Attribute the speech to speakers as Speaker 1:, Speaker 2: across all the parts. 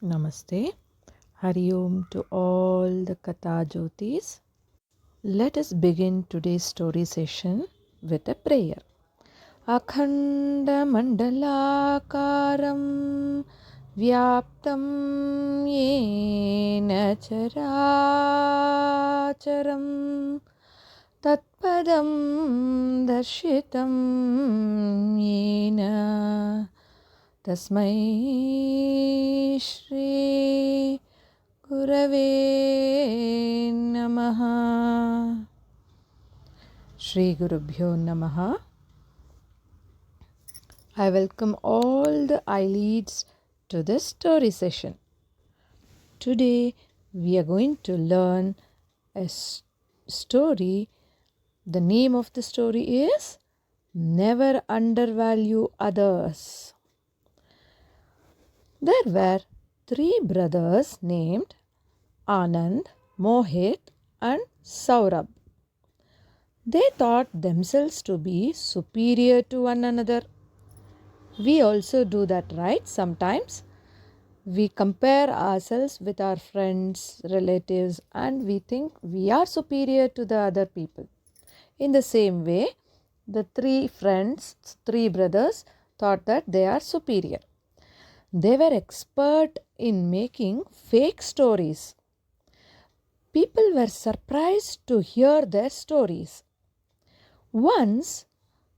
Speaker 1: Namaste. Hari Om to all the Katha Jyotis. Let us begin today's story session with a prayer. Akhanda Mandalakaram Vyaptam Yena Characharam Tatpadam Darshitam Yena Tasmai Shri Gurave Namaha. Shri Gurubhyo Namaha. I welcome all the eyelids to this story session. Today we are going to learn a story. The name of the story is Never Undervalue Others. There were three brothers named Anand, Mohit, and Saurabh. They thought themselves to be superior to one another. We also do that, right? Sometimes we compare ourselves with our friends, relatives, and we think we are superior to the other people. In the same way, the three brothers, thought that they are superior. They were expert in making fake stories. People were surprised to hear their stories. Once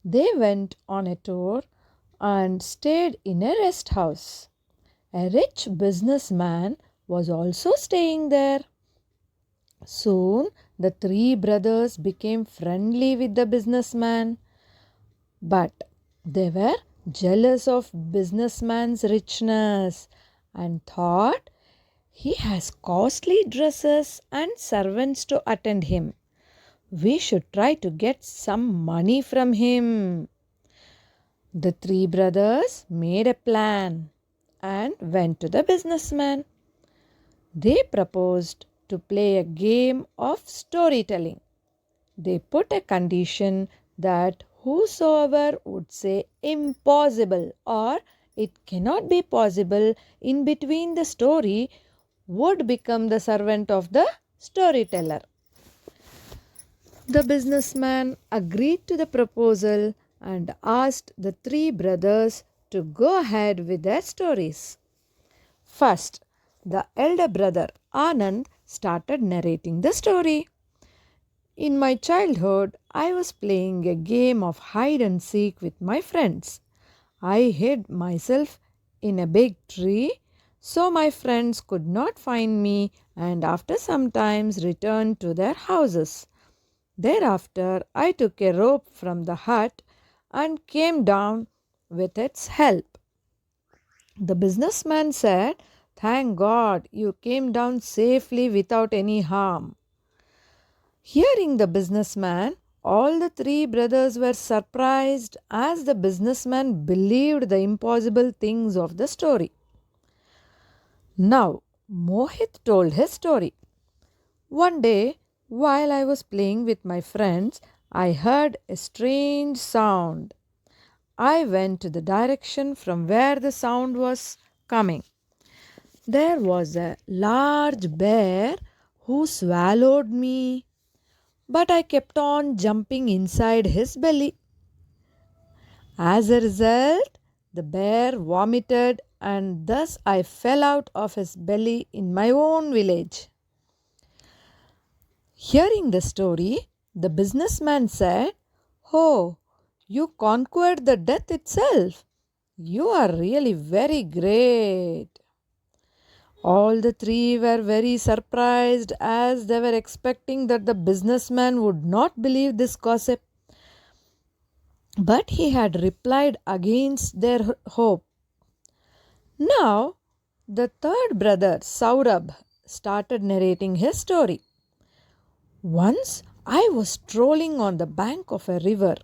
Speaker 1: they went on a tour and stayed in a rest house. A rich businessman was also staying there. Soon the three brothers became friendly with the businessman, but they were jealous of businessman's richness and thought he has costly dresses and servants to attend him. We should try to get some money from him. The three brothers made a plan and went to the businessman. They proposed to play a game of storytelling. They put a condition that whosoever would say impossible or it cannot be possible in between the story would become the servant of the storyteller. The businessman agreed to the proposal and asked the three brothers to go ahead with their stories. First, the elder brother Anand started narrating the story. In my childhood, I was playing a game of hide and seek with my friends. I hid myself in a big tree so my friends could not find me and after some time returned to their houses. Thereafter, I took a rope from the hut and came down with its help. The businessman said, "Thank God you came down safely without any harm." Hearing the businessman, all the three brothers were surprised as the businessman believed the impossible things of the story. Now, Mohit told his story. One day, while I was playing with my friends, I heard a strange sound. I went to the direction from where the sound was coming. There was a large bear who swallowed me, but I kept on jumping inside his belly. As a result, the bear vomited and thus I fell out of his belly in my own village. Hearing the story, the businessman said, "Oh, you conquered the death itself. You are really very great." All the three were very surprised as they were expecting that the businessman would not believe this gossip. But he had replied against their hope. Now, the third brother, Saurabh, started narrating his story. Once I was strolling on the bank of a river.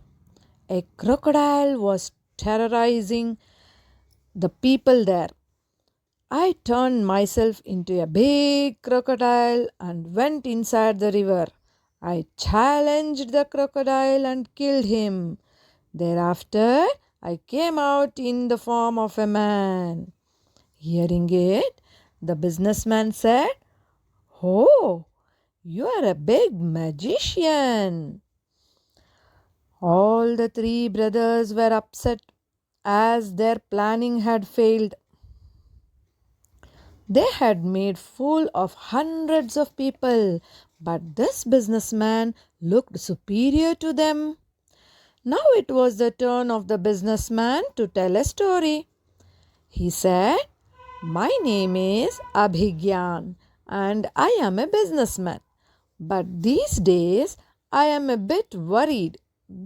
Speaker 1: A crocodile was terrorizing the people there. I turned myself into a big crocodile and went inside the river. I challenged the crocodile and killed him. Thereafter, I came out in the form of a man. Hearing it, The businessman said, "Oh, you are a big magician." All the three brothers were upset as their planning had failed. They had made fool of hundreds of people, but this businessman looked superior to them. Now it was the turn of the businessman to tell a story. He said, "My name is Abhigyan and I am a businessman. But these days I am a bit worried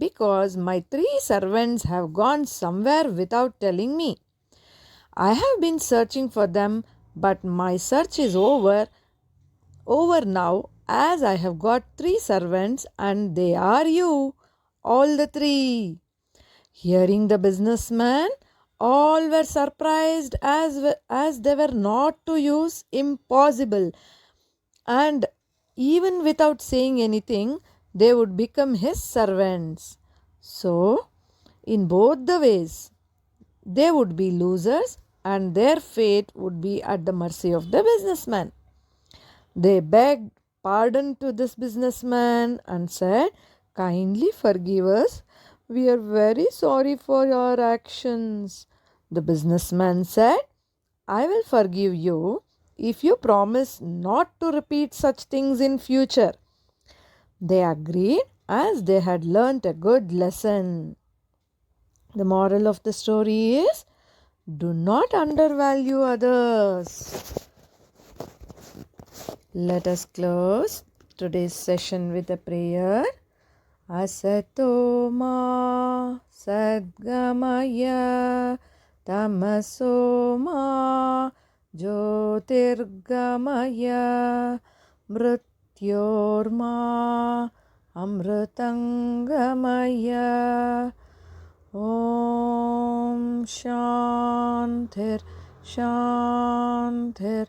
Speaker 1: because my three servants have gone somewhere without telling me. I have been searching for them, but my search is over now as I have got three servants and they are you, all the three." Hearing the businessman, all were surprised as they were not to use impossible, and even without saying anything, they would become his servants. So, in both the ways, they would be losers and their fate would be at the mercy of the businessman. They begged pardon to this businessman and said, "Kindly forgive us. We are very sorry for our actions." The businessman said, "I will forgive you if you promise not to repeat such things in future." They agreed as they had learnt a good lesson. The moral of the story is, do not undervalue others. Let us close today's session with a prayer. Asato ma sadgamaya tamaso ma jyotirgamaya mrityorma amritangamaya. Om Shantir Shantir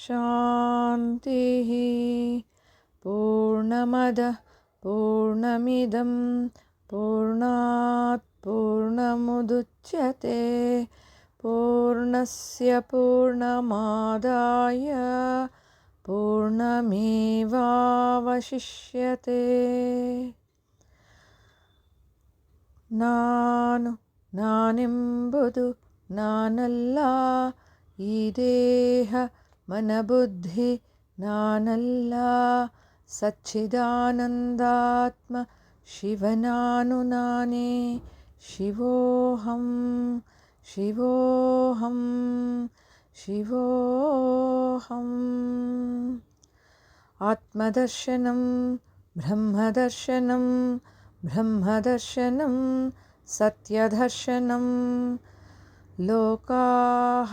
Speaker 1: Shantihi. Purnamada Purnamidam Purnat Purnamuduchyate Purnasya Purnamadaya Purnamevavashishyate. ನಾನೆಂಬುದು ನಾನಲ್ಲ, ಈ ದೇಹ ಮನಬುದ್ಧಿ ನಾನಲ್ಲ, ಸಚ್ಚಿದಾನಂದಾತ್ಮ ಶಿವನಾನು ನಾನೇ. ಶಿವೋಹಂ ಶಿವೋಹಂ ಶಿವೋಹಂ. ಆತ್ಮದರ್ಶನಂ ಬ್ರಹ್ಮದರ್ಶನಂ ಬ್ರಹ್ಮದರ್ಶನಂ ಸತ್ಯದರ್ಶನಂ. ಲೋಕಾಃ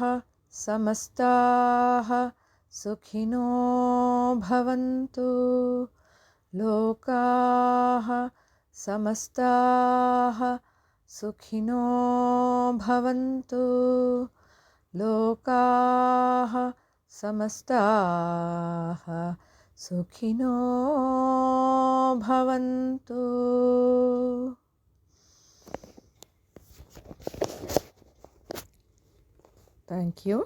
Speaker 1: ಸಮಸ್ತಾಃ ಸುಖಿನೋ ಭವಂತು. ಲೋಕಾಃ ಸಮಸ್ತಾಃ ಸುಖಿನೋ ಭವಂತು. ಲೋಕಾಃ ಸಮಸ್ತಾಃ ಸುಖಿನೋ ಭವಂತು. Thank you.